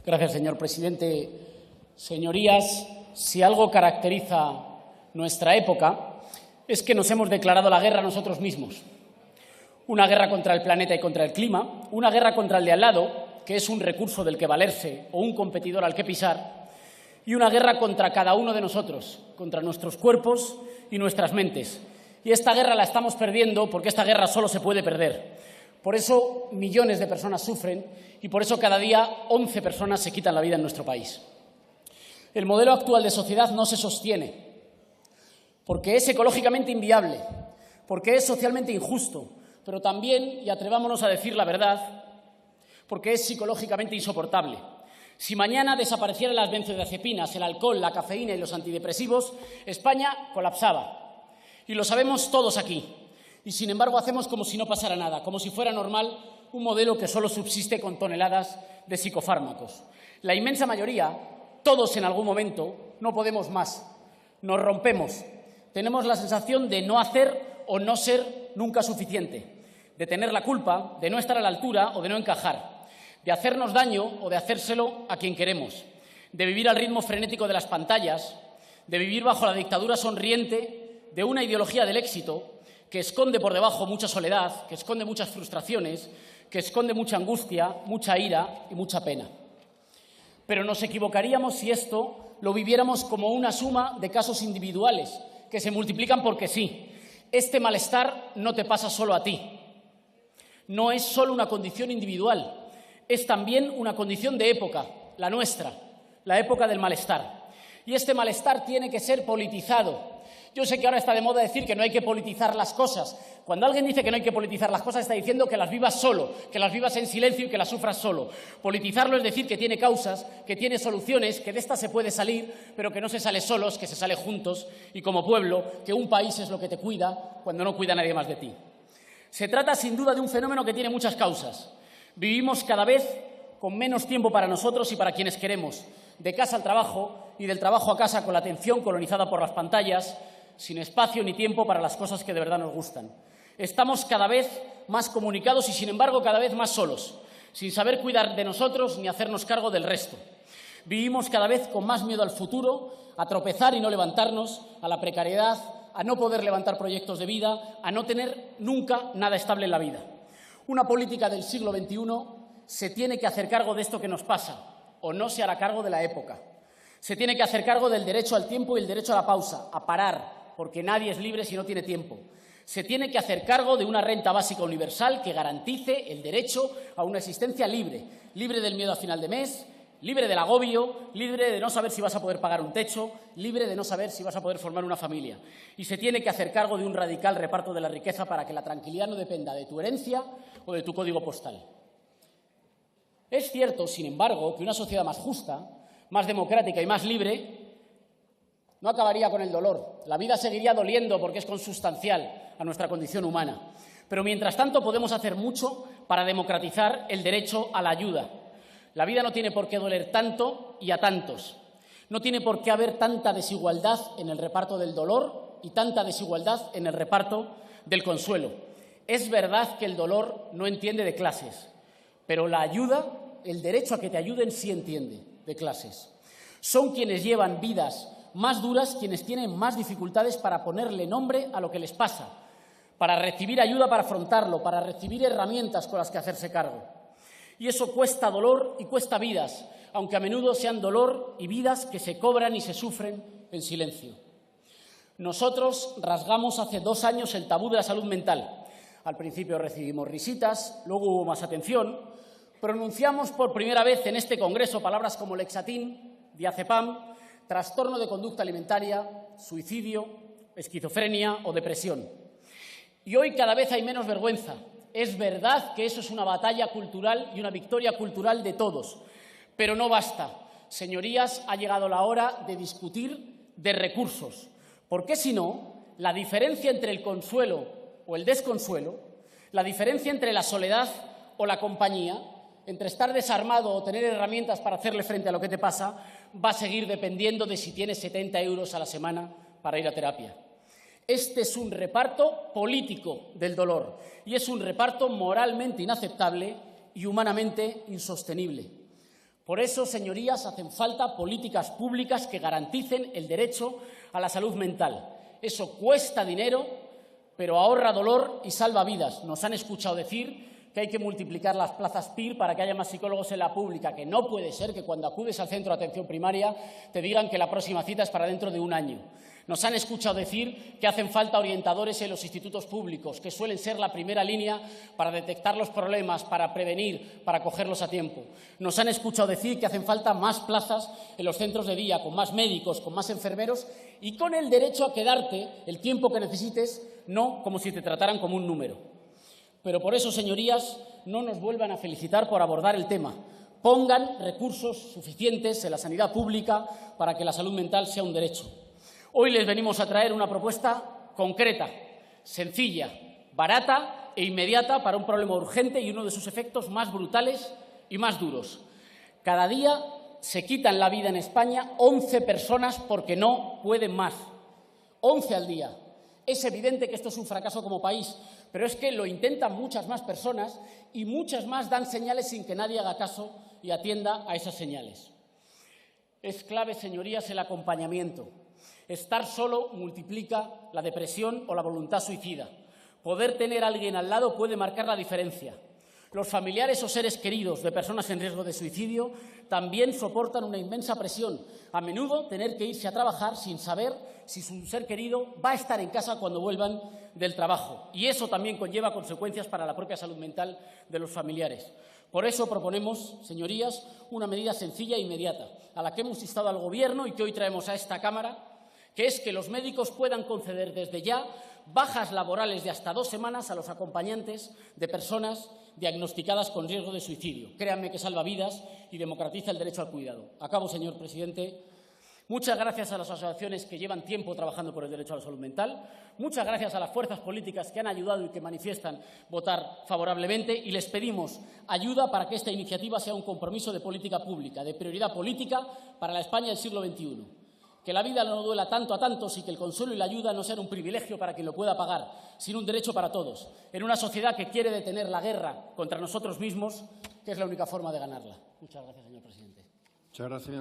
Gracias, señor presidente. Señorías, si algo caracteriza nuestra época es que nos hemos declarado la guerra a nosotros mismos. Una guerra contra el planeta y contra el clima, una guerra contra el de al lado, que es un recurso del que valerse o un competidor al que pisar, y una guerra contra cada uno de nosotros, contra nuestros cuerpos y nuestras mentes. Y esta guerra la estamos perdiendo porque esta guerra solo se puede perder. Por eso millones de personas sufren y por eso cada día 11 personas se quitan la vida en nuestro país. El modelo actual de sociedad no se sostiene porque es ecológicamente inviable, porque es socialmente injusto, pero también, y atrevámonos a decir la verdad, porque es psicológicamente insoportable. Si mañana desaparecieran las benzodiazepinas, el alcohol, la cafeína y los antidepresivos, España colapsaba. Y lo sabemos todos aquí. Y, sin embargo, hacemos como si no pasara nada, como si fuera normal un modelo que solo subsiste con toneladas de psicofármacos. La inmensa mayoría, todos en algún momento, no podemos más. Nos rompemos. Tenemos la sensación de no hacer o no ser nunca suficiente, de tener la culpa, de no estar a la altura o de no encajar, de hacernos daño o de hacérselo a quien queremos, de vivir al ritmo frenético de las pantallas, de vivir bajo la dictadura sonriente de una ideología del éxito que esconde por debajo mucha soledad, que esconde muchas frustraciones, que esconde mucha angustia, mucha ira y mucha pena. Pero nos equivocaríamos si esto lo viviéramos como una suma de casos individuales que se multiplican porque sí. Este malestar no te pasa solo a ti. No es solo una condición individual, es también una condición de época, la nuestra, la época del malestar. Y este malestar tiene que ser politizado. Yo sé que ahora está de moda decir que no hay que politizar las cosas. Cuando alguien dice que no hay que politizar las cosas, está diciendo que las vivas solo, que las vivas en silencio y que las sufras solo. Politizarlo es decir que tiene causas, que tiene soluciones, que de esta se puede salir, pero que no se sale solos, que se sale juntos y como pueblo, que un país es lo que te cuida cuando no cuida nadie más de ti. Se trata sin duda de un fenómeno que tiene muchas causas. Vivimos cada vez con menos tiempo para nosotros y para quienes queremos, de casa al trabajo y del trabajo a casa con la atención colonizada por las pantallas, sin espacio ni tiempo para las cosas que de verdad nos gustan. Estamos cada vez más comunicados y, sin embargo, cada vez más solos, sin saber cuidar de nosotros ni hacernos cargo del resto. Vivimos cada vez con más miedo al futuro, a tropezar y no levantarnos, a la precariedad, a no poder levantar proyectos de vida, a no tener nunca nada estable en la vida. Una política del siglo XXI se tiene que hacer cargo de esto que nos pasa, o no se hará cargo de la época. Se tiene que hacer cargo del derecho al tiempo y el derecho a la pausa, a parar, porque nadie es libre si no tiene tiempo. Se tiene que hacer cargo de una renta básica universal que garantice el derecho a una existencia libre, libre del miedo a final de mes, libre del agobio, libre de no saber si vas a poder pagar un techo, libre de no saber si vas a poder formar una familia. Y se tiene que hacer cargo de un radical reparto de la riqueza para que la tranquilidad no dependa de tu herencia o de tu código postal. Es cierto, sin embargo, que una sociedad más justa, más democrática y más libre no acabaría con el dolor. La vida seguiría doliendo porque es consustancial a nuestra condición humana. Pero mientras tanto podemos hacer mucho para democratizar el derecho a la ayuda. La vida no tiene por qué doler tanto y a tantos. No tiene por qué haber tanta desigualdad en el reparto del dolor y tanta desigualdad en el reparto del consuelo. Es verdad que el dolor no entiende de clases, pero la ayuda, el derecho a que te ayuden, sí entiende de clases. Son quienes llevan vidas más duras, quienes tienen más dificultades para ponerle nombre a lo que les pasa, para recibir ayuda para afrontarlo, para recibir herramientas con las que hacerse cargo. Y eso cuesta dolor y cuesta vidas, aunque a menudo sean dolor y vidas que se cobran y se sufren en silencio. Nosotros rasgamos hace 2 años el tabú de la salud mental. Al principio recibimos risitas, luego hubo más atención. Pronunciamos por primera vez en este congreso palabras como lexatín, diazepam, trastorno de conducta alimentaria, suicidio, esquizofrenia o depresión. Y hoy cada vez hay menos vergüenza. Es verdad que eso es una batalla cultural y una victoria cultural de todos, pero no basta. Señorías, ha llegado la hora de discutir de recursos, porque si no, la diferencia entre el consuelo o el desconsuelo, la diferencia entre la soledad o la compañía, entre estar desarmado o tener herramientas para hacerle frente a lo que te pasa, va a seguir dependiendo de si tienes 70 euros a la semana para ir a terapia. Este es un reparto político del dolor y es un reparto moralmente inaceptable y humanamente insostenible. Por eso, señorías, hacen falta políticas públicas que garanticen el derecho a la salud mental. Eso cuesta dinero, pero ahorra dolor y salva vidas. Nos han escuchado decir que hay que multiplicar las plazas PIR para que haya más psicólogos en la pública, que no puede ser que cuando acudes al centro de atención primaria te digan que la próxima cita es para dentro de un año. Nos han escuchado decir que hacen falta orientadores en los institutos públicos, que suelen ser la primera línea para detectar los problemas, para prevenir, para cogerlos a tiempo. Nos han escuchado decir que hacen falta más plazas en los centros de día, con más médicos, con más enfermeros y con el derecho a quedarte el tiempo que necesites, no como si te trataran como un número. Pero por eso, señorías, no nos vuelvan a felicitar por abordar el tema. Pongan recursos suficientes en la sanidad pública para que la salud mental sea un derecho. Hoy les venimos a traer una propuesta concreta, sencilla, barata e inmediata para un problema urgente y uno de sus efectos más brutales y más duros. Cada día se quitan la vida en España 11 personas porque no pueden más. 11 al día. Es evidente que esto es un fracaso como país, pero es que lo intentan muchas más personas y muchas más dan señales sin que nadie haga caso y atienda a esas señales. Es clave, señorías, el acompañamiento. Estar solo multiplica la depresión o la voluntad suicida. Poder tener a alguien al lado puede marcar la diferencia. Los familiares o seres queridos de personas en riesgo de suicidio también soportan una inmensa presión. A menudo tener que irse a trabajar sin saber si su ser querido va a estar en casa cuando vuelvan del trabajo. Y eso también conlleva consecuencias para la propia salud mental de los familiares. Por eso proponemos, señorías, una medida sencilla e inmediata, a la que hemos instado al Gobierno y que hoy traemos a esta Cámara, que es que los médicos puedan conceder desde ya bajas laborales de hasta 2 semanas a los acompañantes de personas diagnosticadas con riesgo de suicidio. Créanme que salva vidas y democratiza el derecho al cuidado. Acabo, señor presidente. Muchas gracias a las asociaciones que llevan tiempo trabajando por el derecho a la salud mental. Muchas gracias a las fuerzas políticas que han ayudado y que manifiestan votar favorablemente. Y les pedimos ayuda para que esta iniciativa sea un compromiso de política pública, de prioridad política para la España del siglo XXI. Que la vida no duela tanto a tantos y que el consuelo y la ayuda no sean un privilegio para quien lo pueda pagar, sino un derecho para todos, en una sociedad que quiere detener la guerra contra nosotros mismos, que es la única forma de ganarla. Muchas gracias, señor presidente. Muchas gracias.